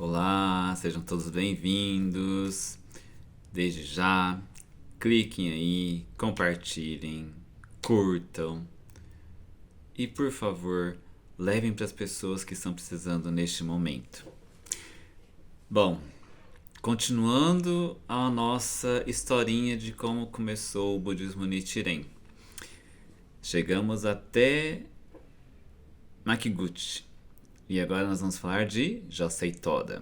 Olá, sejam todos bem-vindos. Desde já, cliquem aí, compartilhem, curtam e, por favor, levem para as pessoas que estão precisando neste momento. Bom, continuando a nossa historinha de como começou o budismo Nichiren. Chegamos até Makiguchi. E agora nós vamos falar de Josei Toda.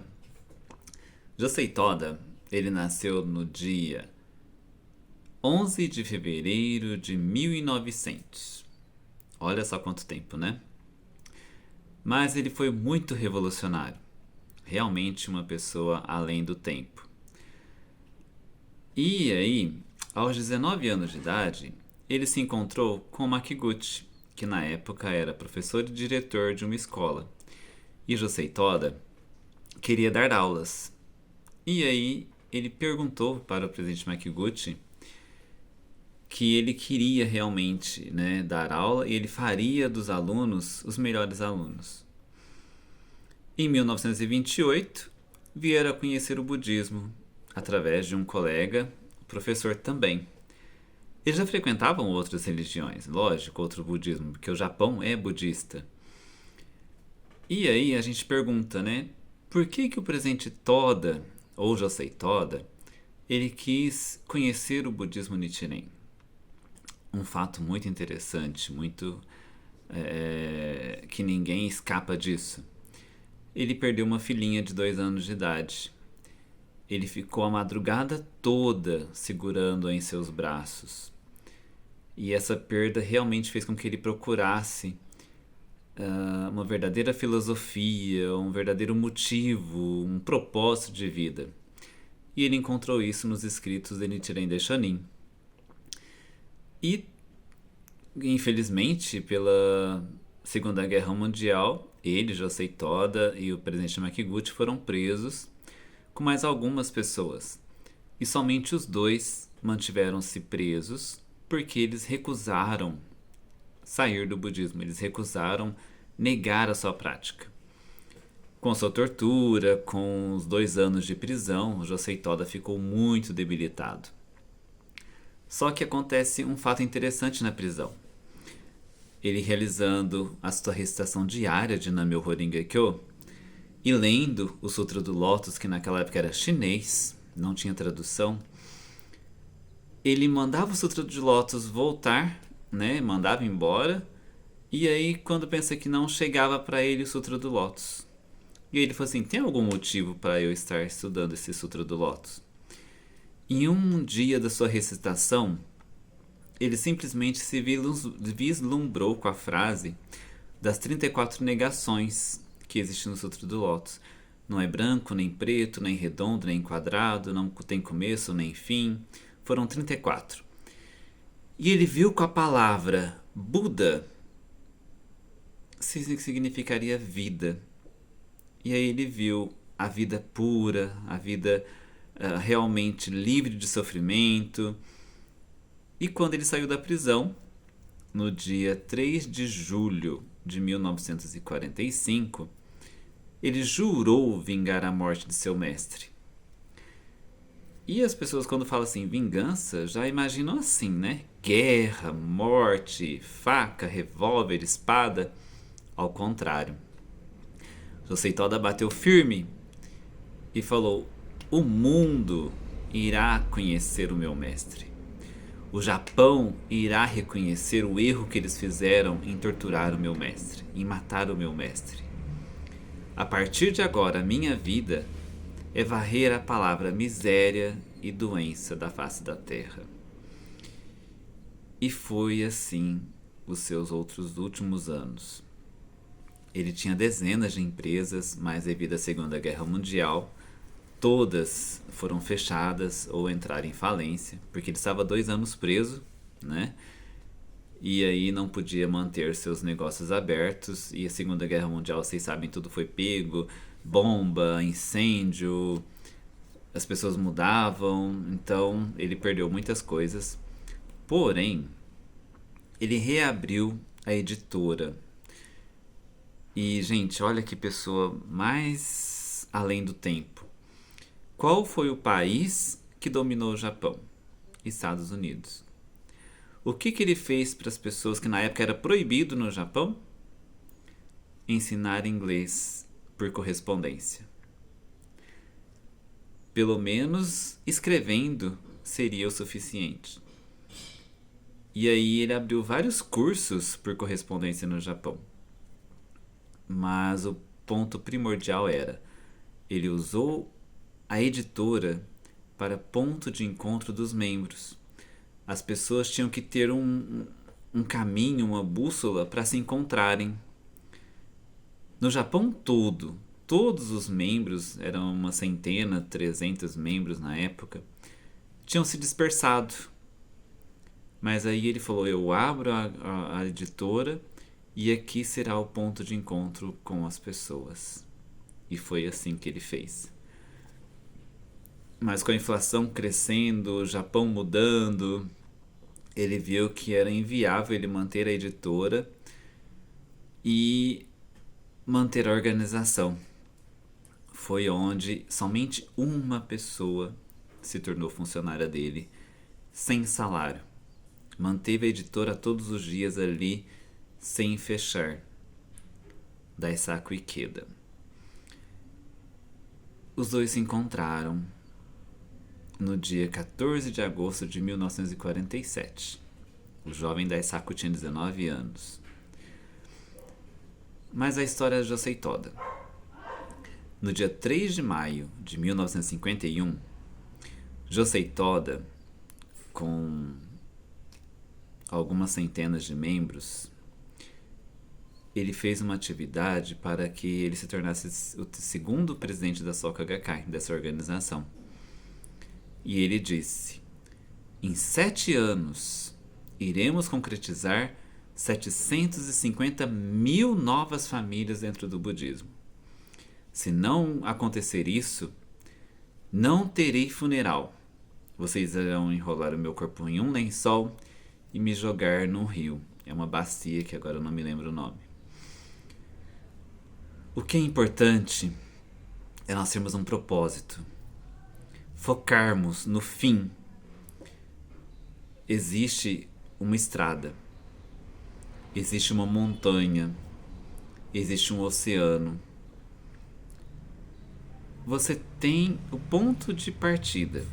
Josei Toda, ele nasceu no dia 11 de fevereiro de 1900. Olha só quanto tempo, né? Mas ele foi muito revolucionário. Realmente uma pessoa além do tempo. E aí, aos 19 anos de idade, ele se encontrou com Makiguchi, que na época era professor e diretor de uma escola. E Josei Toda queria dar aulas. E aí ele perguntou para o presidente Makiguchi que ele queria realmente, né, dar aula e ele faria dos alunos os melhores alunos. Em 1928, vieram a conhecer o budismo através de um colega, professor também. Eles já frequentavam outras religiões, lógico, outro budismo, porque o Japão é budista. E aí a gente pergunta, né? Por que o presidente Toda, ou Josei Toda, ele quis conhecer o budismo Nichiren? Um fato muito interessante, muito que ninguém escapa disso. Ele perdeu uma filhinha de 2 anos de idade. Ele ficou a madrugada toda segurando-a em seus braços. E essa perda realmente fez com que ele procurasse uma verdadeira filosofia, um verdadeiro motivo, um propósito de vida. E ele encontrou isso nos escritos de Nichiren Daishonin. E, infelizmente, pela Segunda Guerra Mundial, ele, Josei Toda e o presidente Makiguchi foram presos com mais algumas pessoas. E somente os dois mantiveram-se presos porque eles recusaram sair do budismo, eles recusaram negar a sua prática. Com sua tortura, com os 2 anos de prisão, Josei Toda ficou muito debilitado. Só que acontece um fato interessante na prisão. Ele realizando a sua recitação diária de Namyo Horingekyo e lendo o Sutra do Lótus, que naquela época era chinês, não tinha tradução, ele mandava o Sutra do Lótus voltar, né, mandava embora, e aí quando pensa que não, chegava para ele o Sutra do Lótus. E aí ele falou assim, tem algum motivo para eu estar estudando esse Sutra do Lótus? Em um dia da sua recitação, ele simplesmente se vislumbrou com a frase das 34 negações que existem no Sutra do Lótus. Não é branco, nem preto, nem redondo, nem quadrado, não tem começo, nem fim. Foram 34. E ele viu com a palavra Buda significaria vida. E aí ele viu a vida pura, a vida realmente livre de sofrimento. E quando ele saiu da prisão, no dia 3 de julho de 1945, ele jurou vingar a morte de seu mestre. E as pessoas, quando falam assim, vingança, já imaginam assim, né? Guerra, morte, faca, revólver, espada. Ao contrário. Josei Toda bateu firme e falou: o mundo irá conhecer o meu mestre. O Japão irá reconhecer o erro que eles fizeram em torturar o meu mestre, em matar o meu mestre. A partir de agora, a minha vida é varrer a palavra miséria e doença da face da terra. E foi assim os seus outros últimos anos. Ele tinha dezenas de empresas, mas devido à Segunda Guerra Mundial, todas foram fechadas ou entraram em falência, porque ele estava 2 anos preso, né? E aí não podia manter seus negócios abertos. E a Segunda Guerra Mundial, vocês sabem, tudo foi pego, bomba, incêndio, as pessoas mudavam, então ele perdeu muitas coisas. Porém, ele reabriu a editora. E, gente, olha que pessoa mais além do tempo. Qual foi o país que dominou o Japão? Estados Unidos. O que ele fez para as pessoas que na época era proibido no Japão? Ensinar inglês por correspondência. Pelo menos escrevendo seria o suficiente. E aí ele abriu vários cursos por correspondência no Japão. Mas o ponto primordial era, ele usou a editora para ponto de encontro dos membros. As pessoas tinham que ter um caminho, uma bússola para se encontrarem. No Japão todo, todos os membros, eram uma centena, 300 membros na época, tinham se dispersado. Mas aí ele falou, eu abro a editora e aqui será o ponto de encontro com as pessoas. E foi assim que ele fez. Mas com a inflação crescendo, o Japão mudando, ele viu que era inviável ele manter a editora e manter a organização. Foi onde somente uma pessoa se tornou funcionária dele, sem salário. Manteve a editora todos os dias ali, sem fechar. Daisaku Ikeda. Os dois se encontraram no dia 14 de agosto de 1947. O jovem Daisaku tinha 19 anos. Mas a história é Josei Toda. No dia 3 de maio de 1951, Josei Toda, com algumas centenas de membros, ele fez uma atividade para que ele se tornasse o segundo presidente da Soka Gakkai, dessa organização. E ele disse, em 7 anos, iremos concretizar 750 mil novas famílias dentro do budismo. Se não acontecer isso, não terei funeral. Vocês irão enrolar o meu corpo em um lençol e me jogar num rio. É uma bacia que agora eu não me lembro o nome. O que é importante é nós termos um propósito. Focarmos no fim. Existe uma estrada. Existe uma montanha. Existe um oceano. Você tem o ponto de partida.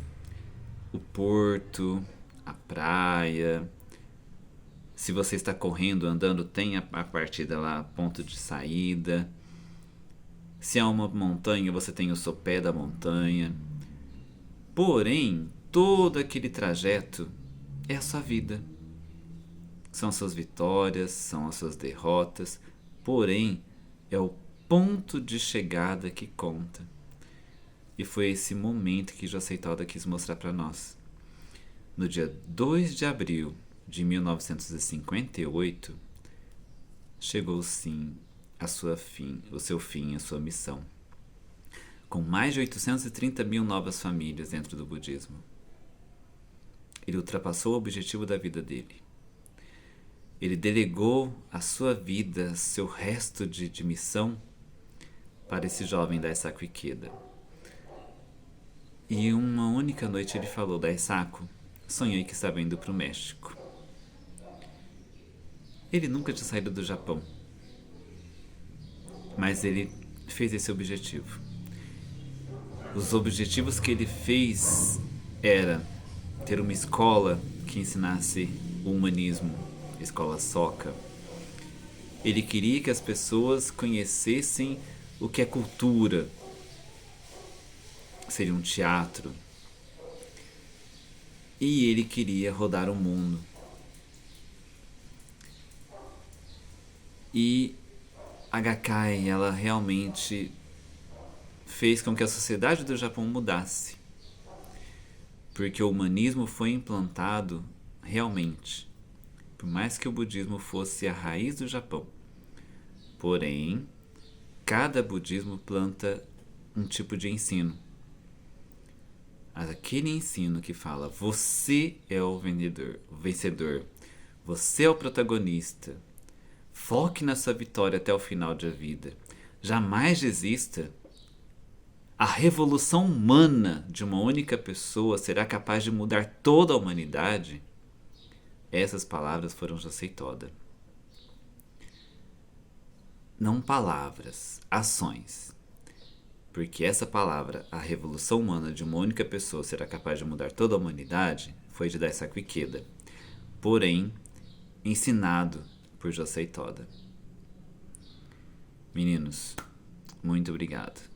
O porto, a praia. Se você está correndo, andando, tem a partida lá, ponto de saída. Se há uma montanha, você tem o sopé da montanha. Porém, todo aquele trajeto é a sua vida. São as suas vitórias, são as suas derrotas. Porém, é o ponto de chegada que conta. E foi esse momento que Josei Toda quis mostrar para nós. No dia 2 de abril de 1958, chegou sim o seu fim, a sua missão. Com mais de 830 mil novas famílias dentro do budismo. Ele ultrapassou o objetivo da vida dele. Ele delegou a sua vida, seu resto de missão, para esse jovem Daisaku Ikeda. E uma única noite ele falou, Daisaku, sonhei que estava indo para o México. Ele nunca tinha saído do Japão. Mas ele fez esse objetivo. Os objetivos que ele fez era ter uma escola que ensinasse o humanismo, a escola Soka. Ele queria que as pessoas conhecessem o que é cultura. Seria um teatro. E ele queria rodar o mundo. E a Gakkai, ela realmente fez com que a sociedade do Japão mudasse. Porque o humanismo foi implantado realmente. Por mais que o budismo fosse a raiz do Japão. Porém, cada budismo planta um tipo de ensino. Aquele ensino que fala, você é o vencedor. Você é o protagonista. Foque na sua vitória até o final da vida. Jamais desista. A revolução humana de uma única pessoa será capaz de mudar toda a humanidade? Essas palavras foram Josei Toda. Não palavras, ações. Porque essa palavra, a revolução humana de uma única pessoa será capaz de mudar toda a humanidade, foi de Daisaku Ikeda. Porém, ensinado por Josei Toda. Meninos, muito obrigado.